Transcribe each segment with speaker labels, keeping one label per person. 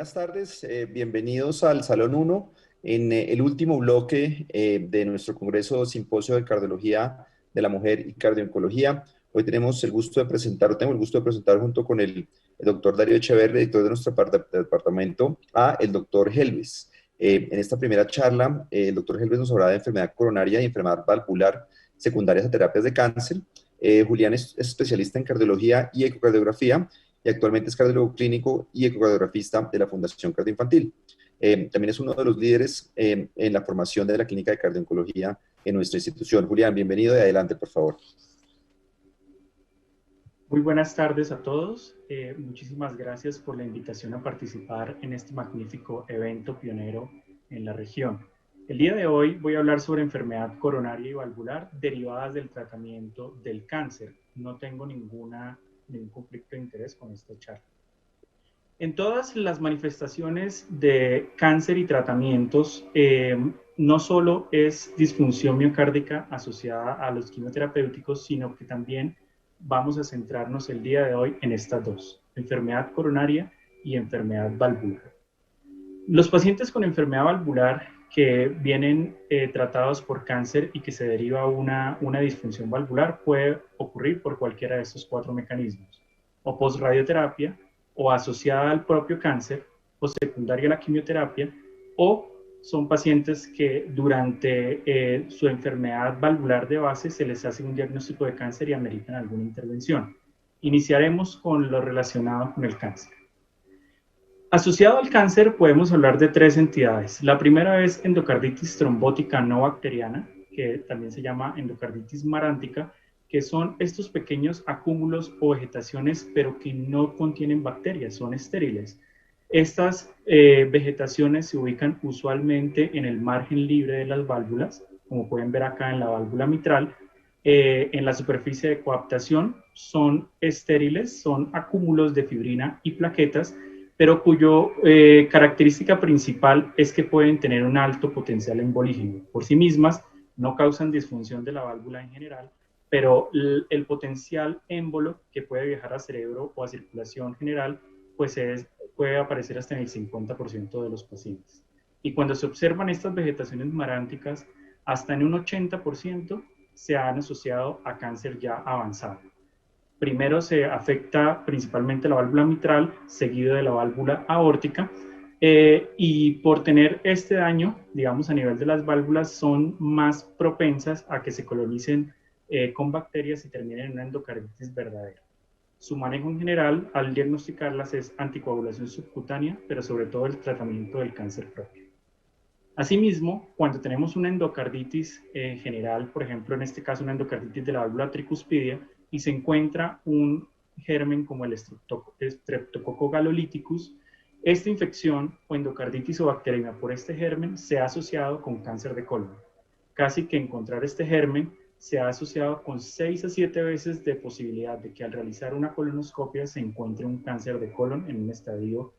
Speaker 1: Buenas tardes, bienvenidos al Salón 1 en el último bloque de nuestro Congreso Simposio de Cardiología de la Mujer y Cardio-Oncología. Hoy tenemos el gusto de presentar, tengo el gusto de presentar junto con el doctor Darío Echeverri, director de nuestro departamento, a el doctor Helves. En esta primera charla, el doctor Helves nos hablará de enfermedad coronaria y enfermedad valvular secundarias a terapias de cáncer. Julián es especialista en cardiología y ecocardiografía y actualmente es cardiólogo clínico y ecocardiografista de la Fundación Cardioinfantil. También es uno de los líderes en la formación de la clínica de cardio-oncología en nuestra institución. Julián, bienvenido y adelante, por favor.
Speaker 2: Muy buenas tardes a todos. Muchísimas gracias por la invitación a participar en este magnífico evento pionero en la región. El día de hoy voy a hablar sobre enfermedad coronaria y valvular derivadas del tratamiento del cáncer. No tengo ningún conflicto de interés con esta charla. En todas las manifestaciones de cáncer y tratamientos, no solo es disfunción miocárdica asociada a los quimioterapéuticos, sino que también vamos a centrarnos el día de hoy en estas dos, enfermedad coronaria y enfermedad valvular. Los pacientes con enfermedad valvular que vienen tratados por cáncer y que se deriva una disfunción valvular puede ocurrir por cualquiera de estos cuatro mecanismos, o posradioterapia, o asociada al propio cáncer, o secundaria a la quimioterapia, o son pacientes que durante su enfermedad valvular de base se les hace un diagnóstico de cáncer y ameritan alguna intervención. Iniciaremos con lo relacionado con el cáncer. Asociado al cáncer podemos hablar de tres entidades. La primera es endocarditis trombótica no bacteriana, que también se llama endocarditis marántica, que son estos pequeños acúmulos o vegetaciones, pero que no contienen bacterias, son estériles. Estas vegetaciones se ubican usualmente en el margen libre de las válvulas, como pueden ver acá en la válvula mitral. En la superficie de coaptación son estériles, son acúmulos de fibrina y plaquetas, pero cuyo característica principal es que pueden tener un alto potencial embolígeno. Por sí mismas no causan disfunción de la válvula en general, pero el potencial émbolo que puede viajar a cerebro o a circulación general, pues puede aparecer hasta en el 50% de los pacientes. Y cuando se observan estas vegetaciones maránticas, hasta en un 80% se han asociado a cáncer ya avanzado. Primero se afecta principalmente la válvula mitral, seguido de la válvula aórtica, y por tener este daño, digamos a nivel de las válvulas, son más propensas a que se colonicen con bacterias y terminen en una endocarditis verdadera. Su manejo en general, al diagnosticarlas, es anticoagulación subcutánea, pero sobre todo el tratamiento del cáncer propio. Asimismo, cuando tenemos una endocarditis general, por ejemplo, en este caso una endocarditis de la válvula tricuspidia, y se encuentra un germen como el Streptococcus galolyticus, esta infección o endocarditis o bacteriemia por este germen se ha asociado con cáncer de colon. Casi que encontrar este germen se ha asociado con 6 a 7 veces de posibilidad de que al realizar una colonoscopia se encuentre un cáncer de colon en un estadio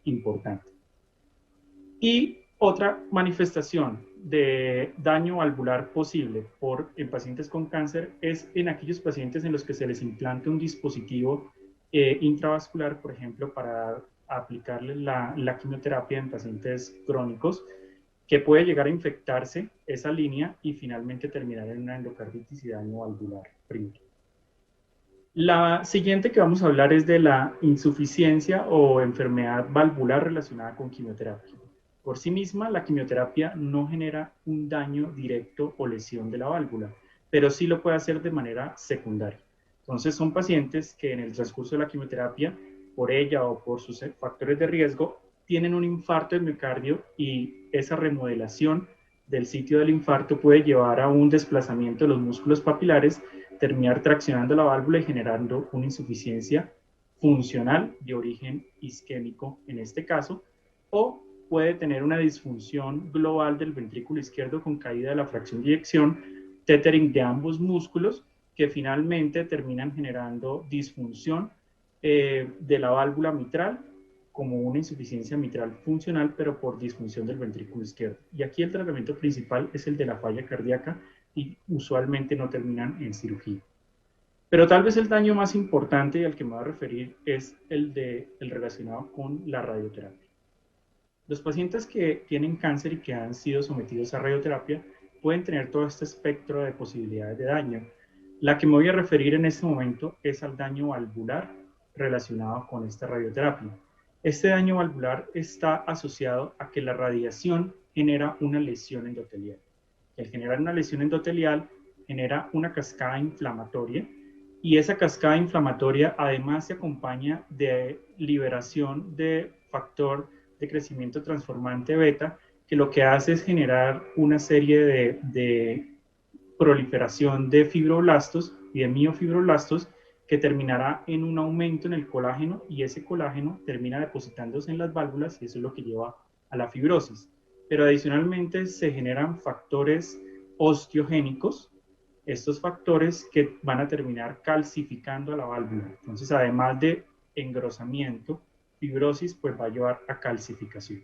Speaker 2: importante. Y otra manifestación de daño valvular posible en pacientes con cáncer es en aquellos pacientes en los que se les implante un dispositivo intravascular, por ejemplo, para aplicarle la quimioterapia en pacientes crónicos, que puede llegar a infectarse esa línea y finalmente terminar en una endocarditis y daño valvular primario. La siguiente que vamos a hablar es de la insuficiencia o enfermedad valvular relacionada con quimioterapia. Por sí misma, la quimioterapia no genera un daño directo o lesión de la válvula, pero sí lo puede hacer de manera secundaria. Entonces, son pacientes que en el transcurso de la quimioterapia, por ella o por sus factores de riesgo, tienen un infarto de miocardio y esa remodelación del sitio del infarto puede llevar a un desplazamiento de los músculos papilares, terminar traccionando la válvula y generando una insuficiencia funcional de origen isquémico en este caso, o puede tener una disfunción global del ventrículo izquierdo con caída de la fracción de eyección, tethering de ambos músculos, que finalmente terminan generando disfunción de la válvula mitral, como una insuficiencia mitral funcional, pero por disfunción del ventrículo izquierdo. Y aquí el tratamiento principal es el de la falla cardíaca y usualmente no terminan en cirugía. Pero tal vez el daño más importante y al que me voy a referir es el relacionado con la radioterapia. Los pacientes que tienen cáncer y que han sido sometidos a radioterapia pueden tener todo este espectro de posibilidades de daño. La que me voy a referir en este momento es al daño valvular relacionado con esta radioterapia. Este daño valvular está asociado a que la radiación genera una lesión endotelial. El generar una lesión endotelial genera una cascada inflamatoria y esa cascada inflamatoria además se acompaña de liberación de factor de crecimiento transformante beta, que lo que hace es generar una serie de proliferación de fibroblastos y de miofibroblastos que terminará en un aumento en el colágeno y ese colágeno termina depositándose en las válvulas y eso es lo que lleva a la fibrosis. Pero adicionalmente se generan factores osteogénicos, estos factores que van a terminar calcificando a la válvula. Entonces, además de engrosamiento, fibrosis, pues va a llevar a calcificación.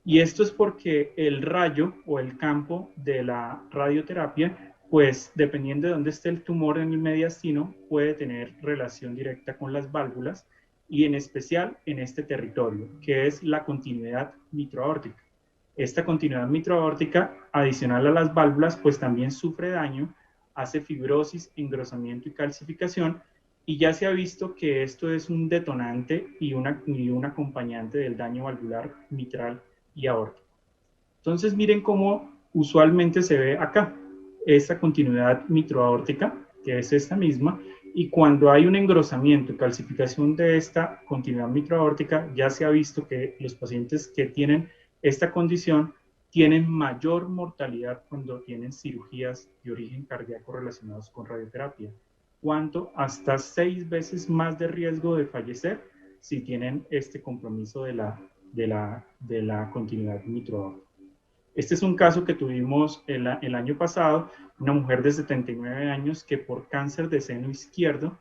Speaker 2: Y esto es porque el rayo o el campo de la radioterapia, pues dependiendo de dónde esté el tumor en el mediastino, puede tener relación directa con las válvulas y en especial en este territorio, que es la continuidad mitroaórtica. Esta continuidad mitroaórtica, adicional a las válvulas, pues también sufre daño, hace fibrosis, engrosamiento y calcificación, y ya se ha visto que esto es un detonante y un acompañante del daño valvular mitral y aórtico. Entonces miren cómo usualmente se ve acá esta continuidad mitroaórtica, que es esta misma, y cuando hay un engrosamiento y calcificación de esta continuidad mitroaórtica, ya se ha visto que los pacientes que tienen esta condición tienen mayor mortalidad cuando tienen cirugías de origen cardíaco relacionados con radioterapia. ¿Cuánto? Hasta 6 veces más de riesgo de fallecer si tienen este compromiso de la continuidad mitroaórtica. Este es un caso que tuvimos el año pasado, una mujer de 79 años que por cáncer de seno izquierdo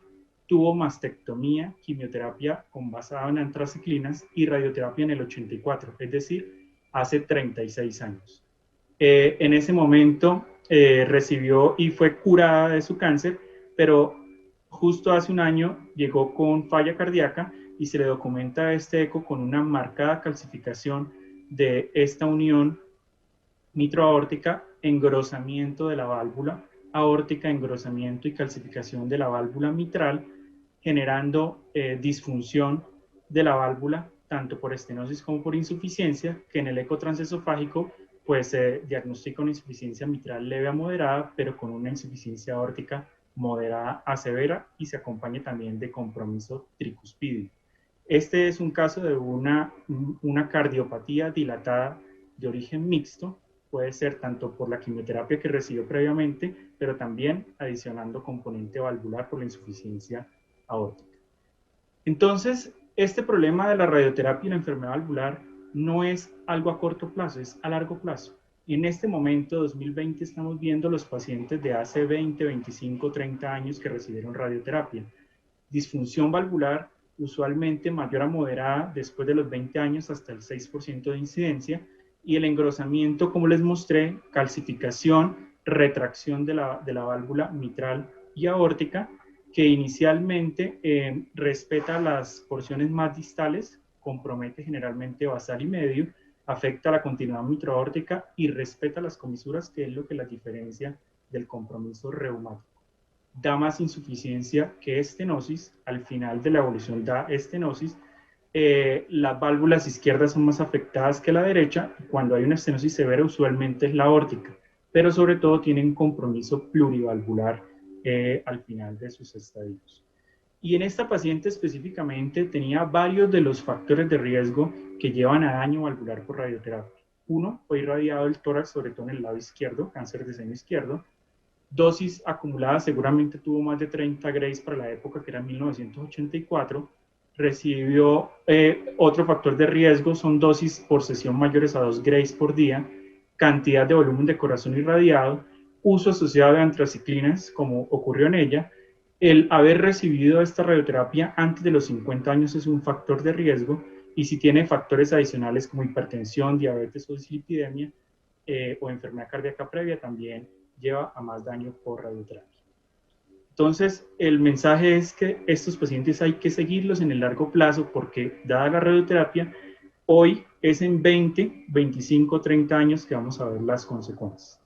Speaker 2: tuvo mastectomía, quimioterapia con basada en antraciclinas y radioterapia en el 84, es decir, hace 36 años. En ese momento recibió y fue curada de su cáncer, pero justo hace un año llegó con falla cardíaca y se le documenta este eco con una marcada calcificación de esta unión mitroaórtica, engrosamiento de la válvula aórtica, engrosamiento y calcificación de la válvula mitral, generando disfunción de la válvula, tanto por estenosis como por insuficiencia, que en el eco transesofágico pues se diagnostica una insuficiencia mitral leve a moderada, pero con una insuficiencia aórtica moderada a severa y se acompaña también de compromiso tricuspídeo. Este es un caso de una cardiopatía dilatada de origen mixto, puede ser tanto por la quimioterapia que recibió previamente, pero también adicionando componente valvular por la insuficiencia aórtica. Entonces, este problema de la radioterapia y la enfermedad valvular no es algo a corto plazo, es a largo plazo. En este momento, 2020, estamos viendo los pacientes de hace 20, 25, 30 años que recibieron radioterapia. Disfunción valvular, usualmente mayor a moderada después de los 20 años, hasta el 6% de incidencia, y el engrosamiento, como les mostré, calcificación, retracción de la válvula mitral y aórtica, que inicialmente respeta las porciones más distales, compromete generalmente basal y medio, afecta la continuidad mitroaórtica y respeta las comisuras, que es lo que las diferencia del compromiso reumático. Da más insuficiencia que estenosis, al final de la evolución da estenosis. Las válvulas izquierdas son más afectadas que la derecha, y cuando hay una estenosis severa usualmente es la aórtica, pero sobre todo tienen compromiso plurivalvular al final de sus estadios. Y en esta paciente específicamente tenía varios de los factores de riesgo que llevan a daño valvular por radioterapia. Uno, fue irradiado el tórax, sobre todo en el lado izquierdo, cáncer de seno izquierdo. Dosis acumulada, seguramente tuvo más de 30 grays para la época, que era 1984. Recibió otro factor de riesgo, son dosis por sesión mayores a 2 grays por día, cantidad de volumen de corazón irradiado, uso asociado de antraciclinas, como ocurrió en ella. El haber recibido esta radioterapia antes de los 50 años es un factor de riesgo, y si tiene factores adicionales como hipertensión, diabetes o dislipidemia o enfermedad cardíaca previa, también lleva a más daño por radioterapia. Entonces, el mensaje es que estos pacientes hay que seguirlos en el largo plazo porque, dada la radioterapia, hoy es en 20, 25, 30 años que vamos a ver las consecuencias.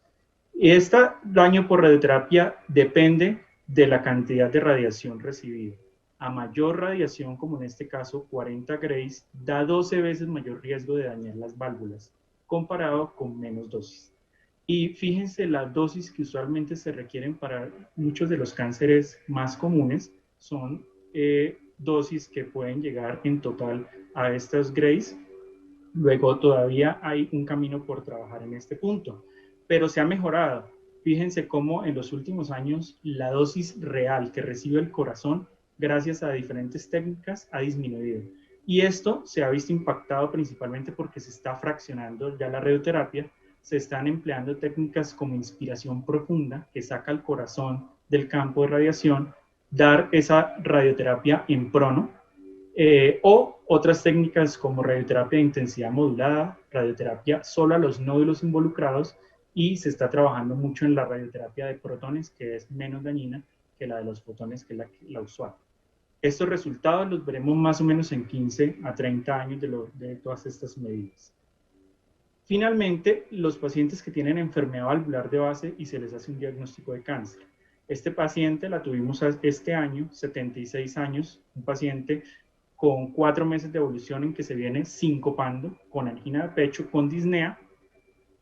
Speaker 2: Este daño por radioterapia depende de la cantidad de radiación recibida. A mayor radiación, como en este caso 40 grays, da 12 veces mayor riesgo de dañar las válvulas, comparado con menos dosis. Y fíjense, las dosis que usualmente se requieren para muchos de los cánceres más comunes son dosis que pueden llegar en total a estas grays. Luego todavía hay un camino por trabajar en este punto, pero se ha mejorado. Fíjense cómo en los últimos años la dosis real que recibe el corazón, gracias a diferentes técnicas, ha disminuido. Y esto se ha visto impactado principalmente porque se está fraccionando ya la radioterapia, se están empleando técnicas como inspiración profunda, que saca el corazón del campo de radiación, dar esa radioterapia en prono, o otras técnicas como radioterapia de intensidad modulada, radioterapia solo a los nódulos involucrados, y se está trabajando mucho en la radioterapia de protones, que es menos dañina que la de los fotones, que es la usual. Estos resultados los veremos más o menos en 15 a 30 años de todas estas medidas. Finalmente, los pacientes que tienen enfermedad valvular de base y se les hace un diagnóstico de cáncer. Este paciente la tuvimos este año, 76 años, un paciente con 4 meses de evolución en que se viene sincopando, con angina de pecho, con disnea,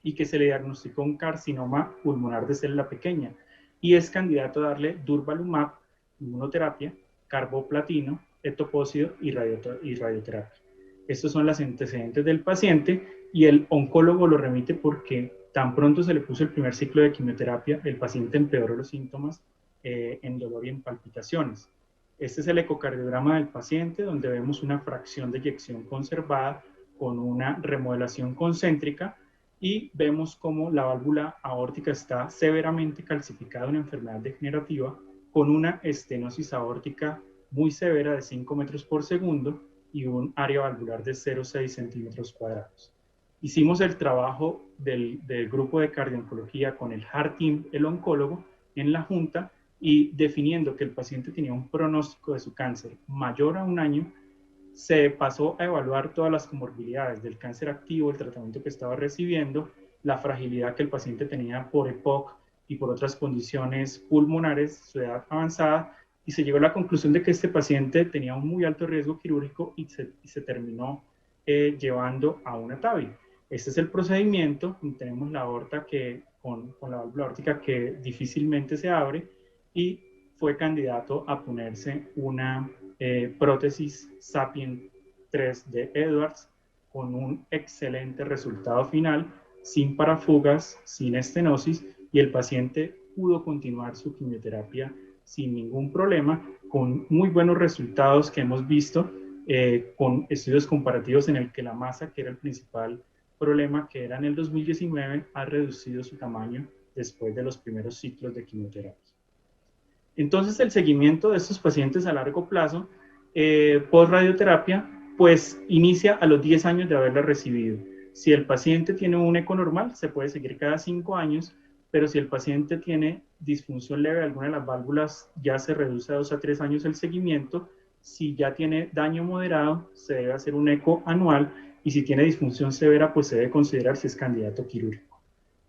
Speaker 2: y que se le diagnosticó un carcinoma pulmonar de célula pequeña, y es candidato a darle durvalumab, inmunoterapia, carboplatino, etopósido y radioterapia. Estos son los antecedentes del paciente, y el oncólogo lo remite porque tan pronto se le puso el primer ciclo de quimioterapia, el paciente empeoró los síntomas en dolor y en palpitaciones. Este es el ecocardiograma del paciente, donde vemos una fracción de eyección conservada con una remodelación concéntrica, y vemos cómo la válvula aórtica está severamente calcificada, una enfermedad degenerativa, con una estenosis aórtica muy severa de 5 metros por segundo y un área valvular de 0,6 centímetros cuadrados. Hicimos el trabajo del grupo de cardiología con el Heart Team, el oncólogo, en la junta, y definiendo que el paciente tenía un pronóstico de su cáncer mayor a un año, se pasó a evaluar todas las comorbilidades del cáncer activo, el tratamiento que estaba recibiendo, la fragilidad que el paciente tenía por EPOC y por otras condiciones pulmonares, su edad avanzada, y se llegó a la conclusión de que este paciente tenía un muy alto riesgo quirúrgico, y se terminó llevando a una TAVI. Este es el procedimiento. Tenemos la aorta con la válvula aórtica que difícilmente se abre, y fue candidato a ponerse una prótesis Sapien 3 de Edwards, con un excelente resultado final, sin parafugas, sin estenosis, y el paciente pudo continuar su quimioterapia sin ningún problema, con muy buenos resultados que hemos visto, con estudios comparativos en el que la masa, que era el principal problema, que era en el 2019, ha reducido su tamaño después de los primeros ciclos de quimioterapia. Entonces, el seguimiento de estos pacientes a largo plazo, post-radioterapia, pues inicia a los 10 años de haberla recibido. Si el paciente tiene un eco normal, se puede seguir cada 5 años, pero si el paciente tiene disfunción leve de alguna de las válvulas, ya se reduce a 2 a 3 años el seguimiento. Si ya tiene daño moderado, se debe hacer un eco anual, y si tiene disfunción severa, pues se debe considerar si es candidato quirúrgico.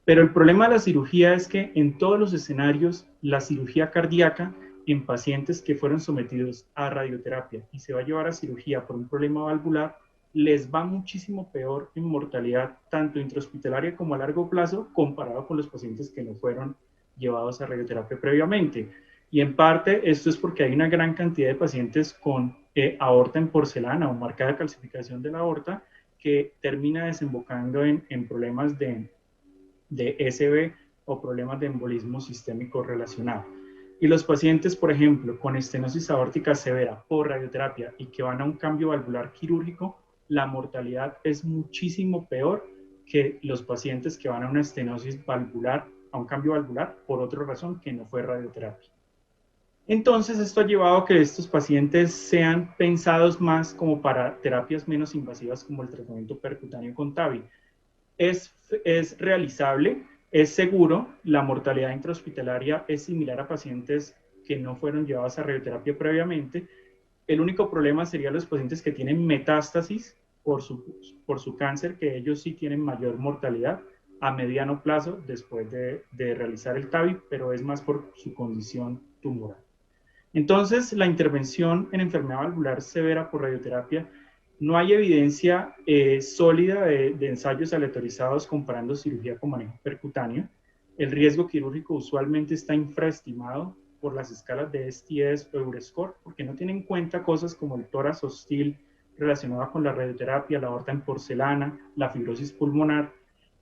Speaker 2: Pero el problema de la cirugía es que en todos los escenarios, la cirugía cardíaca en pacientes que fueron sometidos a radioterapia y se va a llevar a cirugía por un problema valvular, les va muchísimo peor en mortalidad, tanto intrahospitalaria como a largo plazo, comparado con los pacientes que no fueron llevados a radioterapia previamente. Y en parte esto es porque hay una gran cantidad de pacientes con aorta en porcelana o marcada calcificación de la aorta, que termina desembocando en problemas de SB o problemas de embolismo sistémico relacionado. Y los pacientes, por ejemplo, con estenosis aórtica severa por radioterapia y que van a un cambio valvular quirúrgico, la mortalidad es muchísimo peor que los pacientes que van a una estenosis valvular, a un cambio valvular por otra razón que no fue radioterapia. Entonces, esto ha llevado a que estos pacientes sean pensados más como para terapias menos invasivas, como el tratamiento percutáneo con TAVI. Es realizable, es seguro, la mortalidad intrahospitalaria es similar a pacientes que no fueron llevados a radioterapia previamente. El único problema sería los pacientes que tienen metástasis por su cáncer, que ellos sí tienen mayor mortalidad a mediano plazo después de realizar el TAVI, pero es más por su condición tumoral. Entonces, la intervención en enfermedad valvular severa por radioterapia, no hay evidencia sólida de ensayos aleatorizados comparando cirugía con manejo percutáneo. El riesgo quirúrgico usualmente está infraestimado por las escalas de STS o Euroscore, porque no tienen en cuenta cosas como el tórax hostil relacionado con la radioterapia, la aorta en porcelana, la fibrosis pulmonar.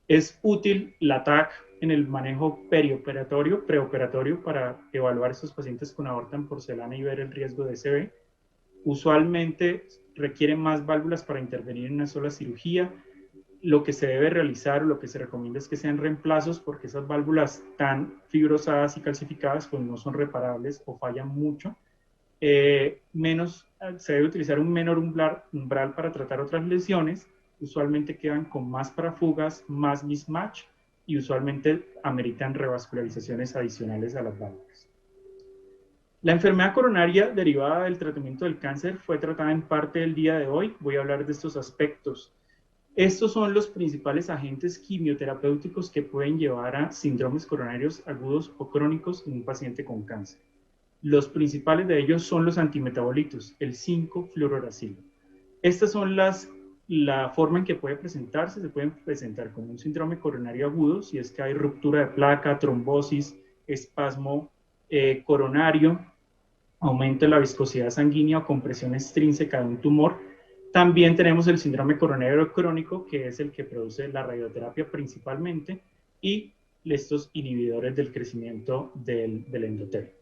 Speaker 2: Es útil la TAC en el manejo perioperatorio, preoperatorio, para evaluar a estos pacientes con aorta en porcelana y ver el riesgo de SB. Usualmente requieren más válvulas para intervenir en una sola cirugía. Lo que se debe realizar, lo que se recomienda es que sean reemplazos, porque esas válvulas tan fibrosadas y calcificadas pues no son reparables o fallan mucho. Se debe utilizar un menor umbral para tratar otras lesiones. Usualmente quedan con más parafugas, más mismatch, y usualmente ameritan revascularizaciones adicionales a las válvulas. La enfermedad coronaria derivada del tratamiento del cáncer fue tratada en parte el día de hoy. Voy a hablar de estos aspectos. Estos son los principales agentes quimioterapéuticos que pueden llevar a síndromes coronarios agudos o crónicos en un paciente con cáncer. Los principales de ellos son los antimetabolitos, el 5-fluoruracilo. Estas son la forma en que puede presentarse. Se pueden presentar como un síndrome coronario agudo, si es que hay ruptura de placa, trombosis, espasmo coronario, aumento de la viscosidad sanguínea o compresión extrínseca de un tumor. También tenemos el síndrome coronario crónico, que es el que produce la radioterapia principalmente, y estos inhibidores del crecimiento del endotelio.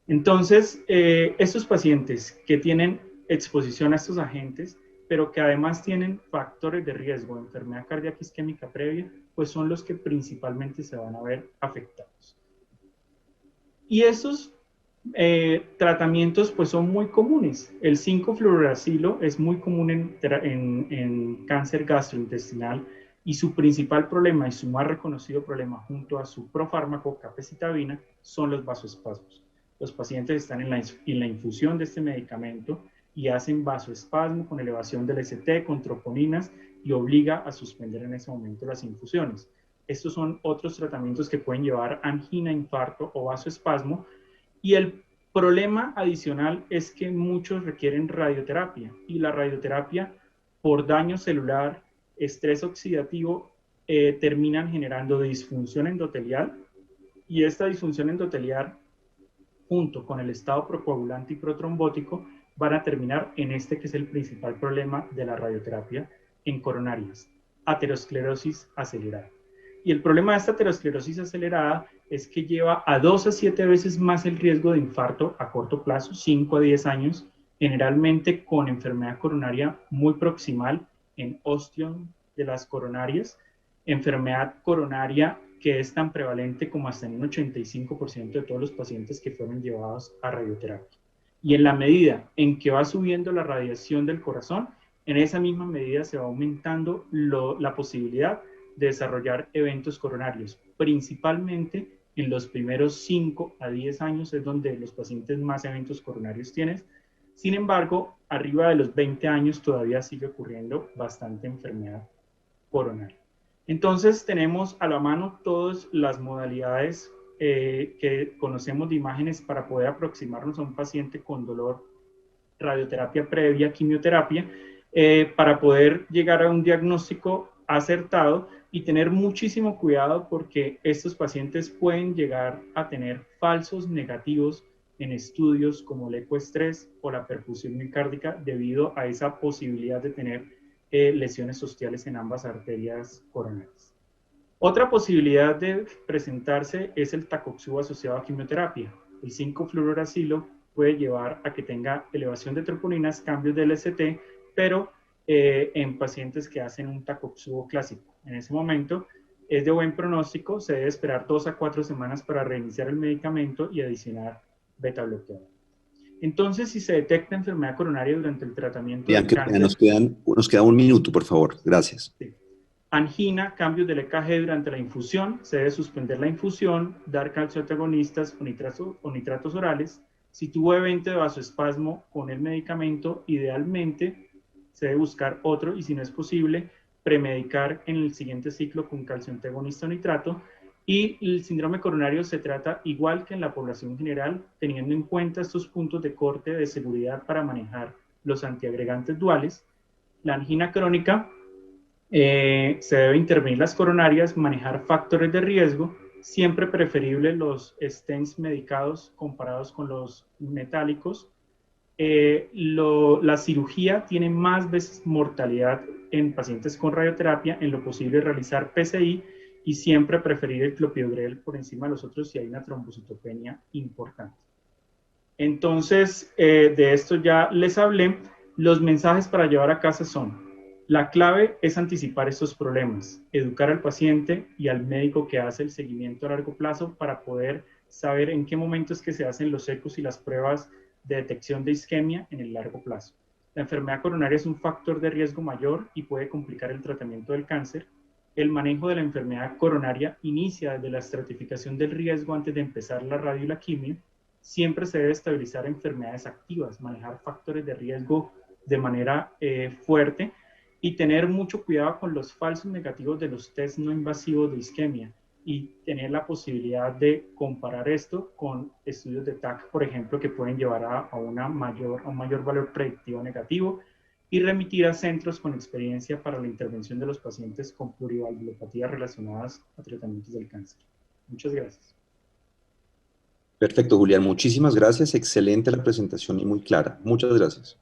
Speaker 2: Entonces, estos pacientes que tienen exposición a estos agentes, pero que además tienen factores de riesgo de enfermedad cardíaca isquémica previa, pues son los que principalmente se van a ver afectados. Y estos tratamientos pues son muy comunes. El 5-fluoruracilo es muy común en cáncer gastrointestinal, y su principal problema y su más reconocido problema junto a su profármaco capecitabina son los vasoespasmos. Los pacientes están en la infusión de este medicamento y hacen vasoespasmo con elevación del ST, con troponinas, y obliga a suspender en ese momento las infusiones. Estos son otros tratamientos que pueden llevar angina, infarto o vasoespasmo. Y el problema adicional es que muchos requieren radioterapia, y la radioterapia por daño celular, estrés oxidativo, terminan generando disfunción endotelial, y esta disfunción endotelial junto con el estado procoagulante y protrombótico van a terminar en este que es el principal problema de la radioterapia en coronarias: aterosclerosis acelerada. Y el problema de esta aterosclerosis acelerada es que lleva a 2 a 7 veces más el riesgo de infarto a corto plazo, 5 a 10 años, generalmente con enfermedad coronaria muy proximal en ostión de las coronarias, enfermedad coronaria que es tan prevalente como hasta en un 85% de todos los pacientes que fueron llevados a radioterapia. Y en la medida en que va subiendo la radiación del corazón, en esa misma medida se va aumentando la posibilidad de desarrollar eventos coronarios. Principalmente en los primeros 5 a 10 años es donde los pacientes más eventos coronarios tienen. Sin embargo, arriba de los 20 años todavía sigue ocurriendo bastante enfermedad coronaria. Entonces tenemos a la mano todas las modalidades que conocemos de imágenes para poder aproximarnos a un paciente con dolor, radioterapia previa, quimioterapia, para poder llegar a un diagnóstico acertado y tener muchísimo cuidado, porque estos pacientes pueden llegar a tener falsos negativos en estudios como el ecoestrés o la perfusión miocárdica, debido a esa posibilidad de tener lesiones ostiales en ambas arterias coronarias. Otra posibilidad de presentarse es el tacoxubo asociado a quimioterapia. El 5-fluoruracilo puede llevar a que tenga elevación de troponinas, cambios del ST, pero en pacientes que hacen un tacoxubo clásico. En ese momento es de buen pronóstico, se debe esperar 2 a 4 semanas para reiniciar el medicamento y adicionar beta bloqueador. Entonces, si se detecta enfermedad coronaria durante el tratamiento del cáncer...
Speaker 1: Nos queda un minuto, por favor. Gracias.
Speaker 2: Sí. Angina, cambios del EKG durante la infusión, se debe suspender la infusión, dar calcioantagonistas o nitratos orales. Si tuvo evento de vasoespasmo con el medicamento, idealmente se debe buscar otro y si no es posible, premedicar en el siguiente ciclo con calcio antagonista o nitrato. Y el síndrome coronario se trata igual que en la población general, teniendo en cuenta estos puntos de corte de seguridad para manejar los antiagregantes duales. La angina crónica se debe intervenir las coronarias, manejar factores de riesgo, siempre preferible los stents medicados comparados con los metálicos. La cirugía tiene más veces mortalidad en pacientes con radioterapia, en lo posible realizar PCI y siempre preferir el clopidogrel por encima de los otros si hay una trombocitopenia importante. Entonces, de esto ya les hablé. Los mensajes para llevar a casa son: la clave es anticipar estos problemas, educar al paciente y al médico que hace el seguimiento a largo plazo para poder saber en qué momento es que se hacen los ecos y las pruebas de detección de isquemia en el largo plazo. La enfermedad coronaria es un factor de riesgo mayor y puede complicar el tratamiento del cáncer. El manejo de la enfermedad coronaria inicia desde la estratificación del riesgo antes de empezar la radio y la quimio. Siempre se debe estabilizar enfermedades activas, manejar factores de riesgo de manera fuerte y tener mucho cuidado con los falsos negativos de los test no invasivos de isquemia y tener la posibilidad de comparar esto con estudios de TAC, por ejemplo, que pueden llevar a un mayor valor predictivo negativo y remitir a centros con experiencia para la intervención de los pacientes con plurivalvulopatías relacionadas a tratamientos del cáncer. Muchas gracias.
Speaker 1: Perfecto, Julián. Muchísimas gracias. Excelente la presentación y muy clara. Muchas gracias.